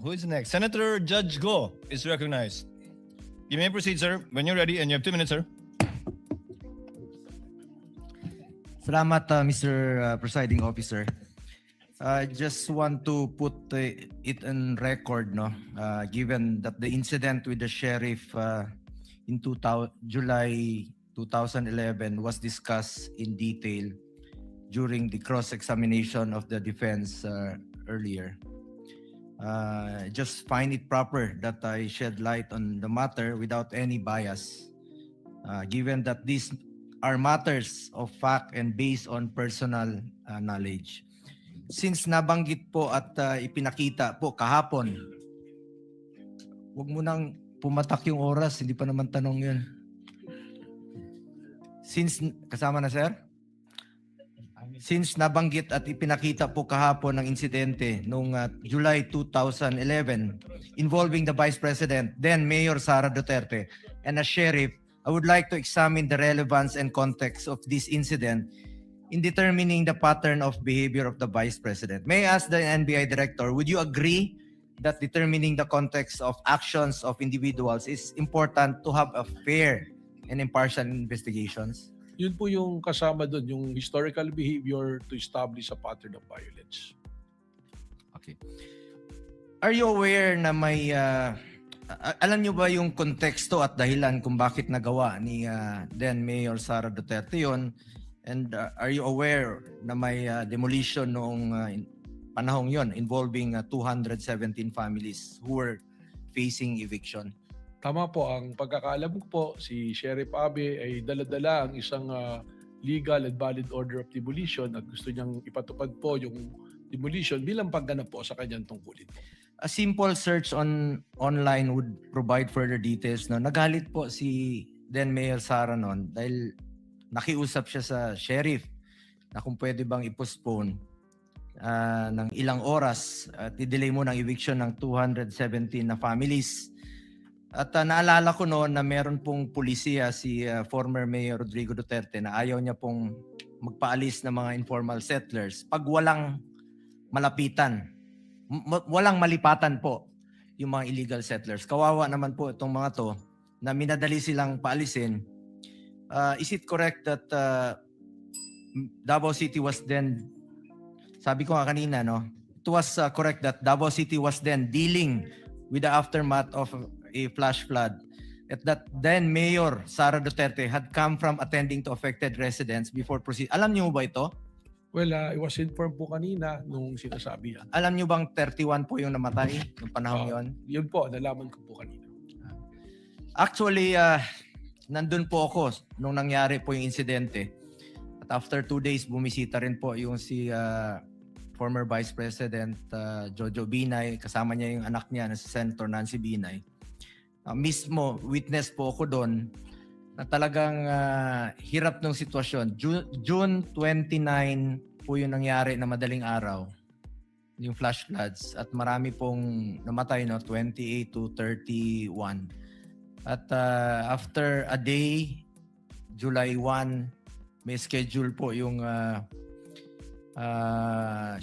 Who is next? Senator Judge Go is recognized. You may proceed, sir, when you're ready, and you have 2 minutes, sir. Salamat, Mr. Presiding Officer. I just want to put it in record, no, given that the incident with the sheriff in July 2011 was discussed in detail during the cross-examination of the defense earlier. Just find it proper that I shed light on the matter without any bias, given that these are matters of fact and based on personal knowledge. Since nabanggit po at ipinakita po kahapon, huwag mo nang pumatak yung oras, hindi pa naman tanong yun. Kasama na, sir? Since nabanggit at ipinakita po kahapon ng insidente noong July 2011 involving the Vice President, then Mayor Sara Duterte, and a sheriff, I would like to examine the relevance and context of this incident in determining the pattern of behavior of the Vice President. May I ask the NBI Director, would you agree that determining the context of actions of individuals is important to have a fair and impartial investigations? Yun po yung kasama doon, yung historical behavior to establish a pattern of violence. Okay. Are you aware na may alam niyo ba yung konteksto at dahilan kung bakit nagawa ni then Mayor Sara Duterte yun? And are you aware na may demolition noong panahong yon involving 217 families who were facing eviction? Tama po, ang pagkakaalam ko po, si Sheriff Abe ay dala-dala ang isang legal and valid order of demolition at gusto niyang ipatupad po yung demolition bilang pagganap po sa kanyang tungkulin. A simple search online would provide further details. No? Nagalit po si then Mayor Sara noon dahil nakiusap siya sa sheriff na kung pwede bang i-postpone ng ilang oras at i-delay mo ng eviction ng 217 na families. At naalala ko noon na meron pong pulisiya si former Mayor Rodrigo Duterte na ayaw niya pong magpaalis ng mga informal settlers pag walang malapitan, walang malipatan po yung mga illegal settlers. Kawawa naman po itong mga to na minadali silang paalisin. Is it correct that Davao City was then, sabi ko nga kanina, no? It was correct that Davao City was then dealing with the aftermath of a flash flood. At that then Mayor Sara Duterte had come from attending to affected residents before proceed. Alam niyo ba ito? Well, I was informed po kanina nung sinasabi yan. Alam niyo bang 31 po yung namatay noong panahon yon? Yun po, nalaman ko po kanina. Actually, nandun po ako nung nangyari po yung insidente. At after 2 days, bumisita rin po yung si former Vice President Jojo Binay. Kasama niya yung anak niya na si Senator Nancy Binay. Mismo, witness po ako doon na talagang hirap ng sitwasyon. June 29 po yung nangyari na madaling araw. Yung flash floods. At marami pong namatay, no? 28 to 31. At after a day, July 1, may schedule po yung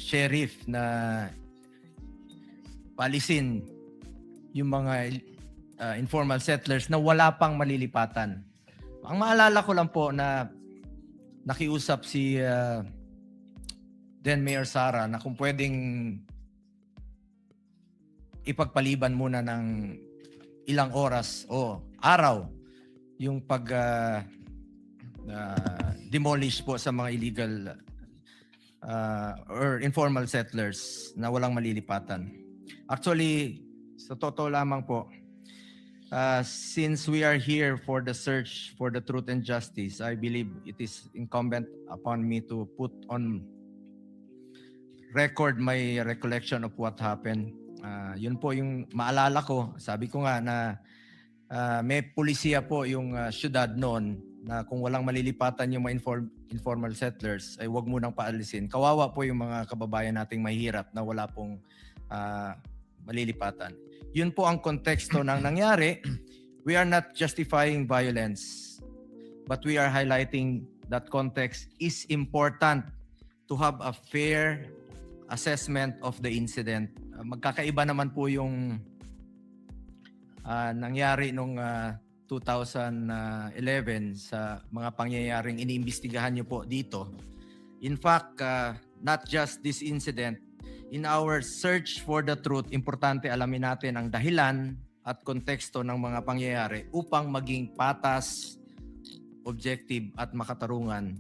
sheriff na palisin yung mga informal settlers na wala pang malilipatan. Ang maalala ko lang po na nakiusap si then Mayor Sara na kung pwedeng ipagpaliban muna ng ilang oras o araw yung pag demolish po sa mga illegal or informal settlers na walang malilipatan. Actually, sa totoo lamang po, since we are here for the search for the truth and justice, I believe it is incumbent upon me to put on record my recollection of what happened. Yun po yung maalala ko. Sabi ko nga na may pulisiya po yung syudad noon na kung walang malilipatan yung mga informal settlers ay wag munang paalisin. Kawawa po yung mga kababayan nating mahirap na wala pong malilipatan. Yun po ang konteksto ng nangyari. We are not justifying violence, but we are highlighting that context is important to have a fair assessment of the incident magkakaiba naman po yung nangyari nung 2011 sa mga pangyayaring iniimbestigahan niyo po dito. In fact, not just this incident, in our search for the truth, importante alamin natin ang dahilan at konteksto ng mga pangyayari upang maging patas, objective at makatarungan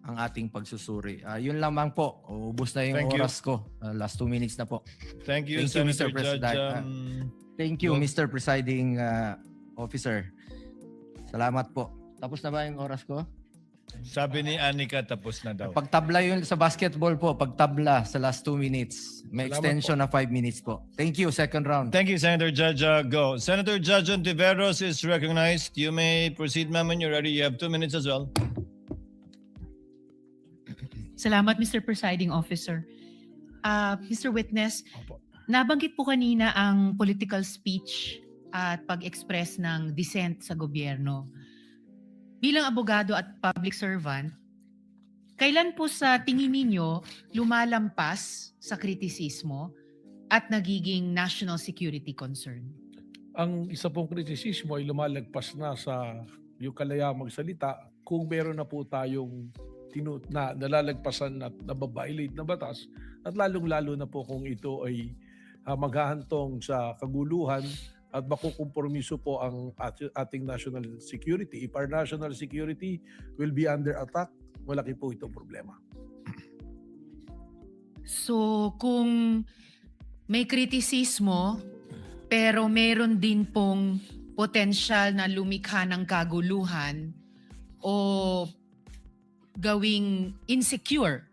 ang ating pagsusuri. Yun lamang po. Ubus na yung Thank you. oras ko. Last 2 minutes na po. Thank you, Thank you, Senator Mr. President. Judge. Thank you, Go. Mr. Presiding Officer. Salamat po. Tapos na ba yung oras ko? Sabi ni Anika, tapos na daw. Pagtabla yun sa basketball po, pagtabla sa last 2 minutes. May Salamat extension na 5 minutes po. Thank you, second round. Thank you, Senator Judge. Go. Senator Judge Ontiveros is recognized. You may proceed, ma'am, when you're ready. You have 2 minutes as well. Salamat, Mr. Presiding Officer. Mr. Witness, Opo. nabanggit po kanina ang political speech at pag-express ng dissent sa gobyerno. Bilang abogado at public servant, kailan po sa tingin ninyo lumalampas sa kritisismo at nagiging national security concern? Ang isa pong kritisismo ay lumalagpas na sa yung kalayaan magsalita kung meron na po tayong nalalagpasan at nababiolate na batas at lalong-lalo na po kung ito ay maghahantong sa kaguluhan at makukompromiso po ang ating national security. If our national security will be under attack, malaki po itong problema. So kung may kritisismo pero meron din pong potensyal na lumikha ng kaguluhan o gawing insecure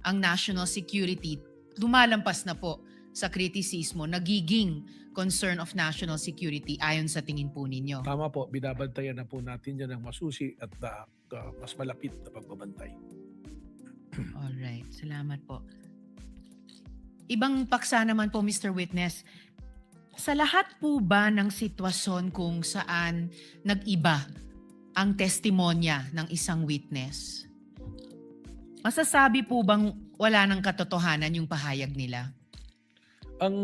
ang national security, lumalampas na po sa kritisismo, nagiging concern of national security ayon sa tingin po ninyo. Tama po, binabantayan na po natin yan ng masusi at mas malapit na pagbabantay. Alright, salamat po. Ibang paksa naman po, Mr. Witness, sa lahat po ba ng sitwasyon kung saan nag-iba ang testimonya ng isang witness, masasabi po bang wala ng katotohanan yung pahayag nila? Ang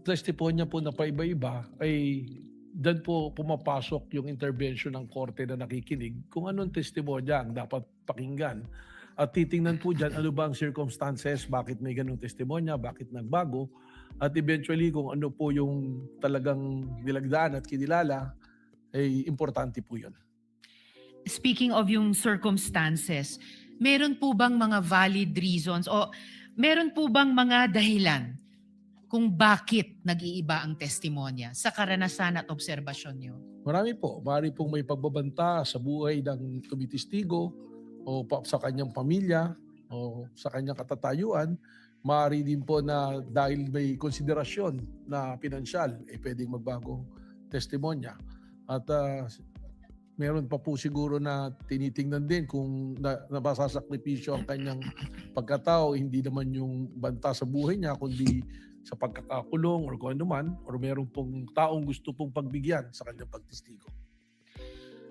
testimonya po na paiba-iba ay dyan po pumapasok yung intervention ng korte na nakikinig kung anong testimonya ang dapat pakinggan. At titingnan po dyan ano ba ang circumstances, bakit may ganong testimonya, bakit nagbago, at eventually kung ano po yung talagang nilagdaan at kinilala, ay importante po yun. Speaking of yung circumstances, meron po bang mga valid reasons o meron po bang mga dahilan kung bakit nag-iiba ang testimonya sa karanasan at obserbasyon nyo? Marami po. Marami pong may pagbabanta sa buhay ng tumitistigo o sa kanyang pamilya o sa kanyang katatayuan. Maaari din po na dahil may konsiderasyon na pinansyal, pwedeng magbagong testimonya. At meron pa po siguro na tinitingnan din kung nabasasakripisyo ang kanyang pagkatao, hindi naman yung banta sa buhay niya, kundi sa pagkakakulong or kung ano man, or meron pong taong gusto pong pagbigyan sa kanyang pagtestigo.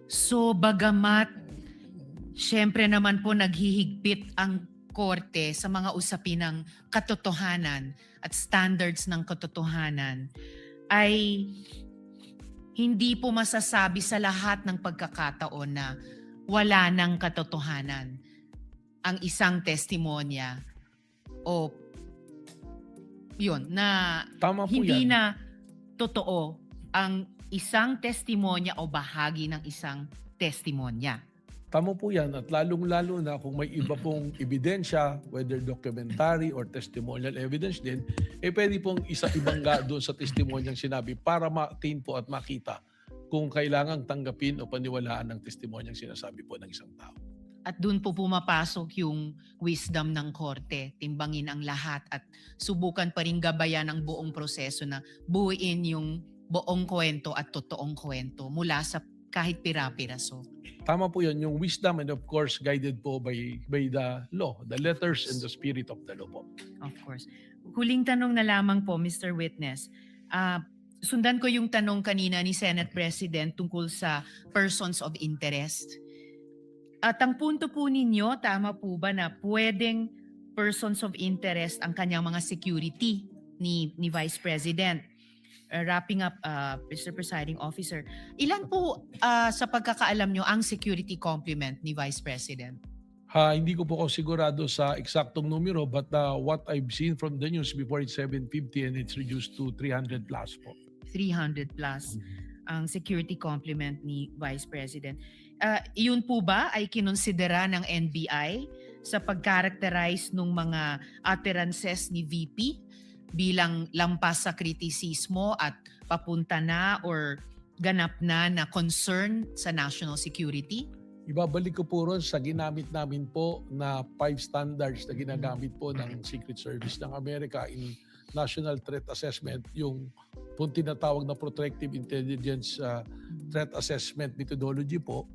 So bagamat syempre naman po naghihigpit ang korte sa mga usapin ng katotohanan at standards ng katotohanan, ay hindi po masasabi sa lahat ng pagkakataon na wala ng katotohanan ang isang testimonya o yun, na Tama po hindi yan. na totoo ang isang testimonya o bahagi ng isang testimonya. Tama po yan, at lalong-lalo na kung may iba pong ebidensya, whether documentary or testimonial evidence din, pwede pong ibangga doon sa testimonyang sinabi para ma-attain po at makita kung kailangang tanggapin o paniwalaan ng testimonyang sinasabi po ng isang tao. At doon po pumapasok yung wisdom ng korte, timbangin ang lahat at subukan pa rin gabayan ang buong proseso na buuin yung buong kwento at totoong kwento mula sa kahit pira-piraso. Tama po yun, yung wisdom and of course guided po by the law, the letters and the spirit of the law po. Of course. Huling tanong na lamang po, Mr. Witness. Sundan ko yung tanong kanina ni Senate President tungkol sa persons of interest. At ang punto po ninyo, tama po ba na pwedeng persons of interest ang kanyang mga security ni Vice President. Wrapping up, Mr. Presiding Officer, ilan po sa pagkakaalam nyo ang security complement ni Vice President? Hindi ko po ako sigurado sa eksaktong numero, but what I've seen from the news before, it's 750 and it's reduced to 300 plus po. 300 plus ang security complement ni Vice President. Yun po ba ay kinonsidera ng NBI sa pag-characterize ng mga utterances ni VP bilang lampas sa kritisismo at papunta na or ganap na concern sa national security? Ibabalik ko po ron sa ginamit namin po na 5 standards na ginagamit po ng Secret Service ng Amerika in National Threat Assessment, yung po tinatawag na Protective Intelligence Threat Assessment Methodology po.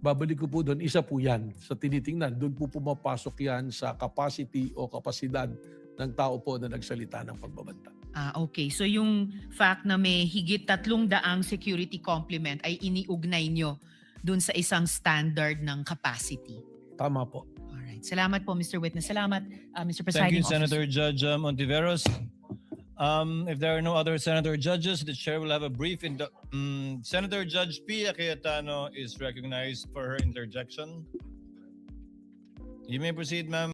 Babalik ko po doon, isa po yan sa tinitingnan. Doon po pumapasok yan sa capacity o kapasidad ng tao po na nagsalita ng pagbabanta. Okay. So yung fact na may higit 300 security complement ay iniugnay nyo dun sa isang standard ng capacity. Tama po. Alright. Salamat po, Mr. Witness. Salamat, Mr. Thank Presiding you, Officer. Senator Judge Ontiveros. If there are no other senator judges, the chair will have a brief. Senator Judge Pia Cayetano is recognized for her interjection. You may proceed, ma'am.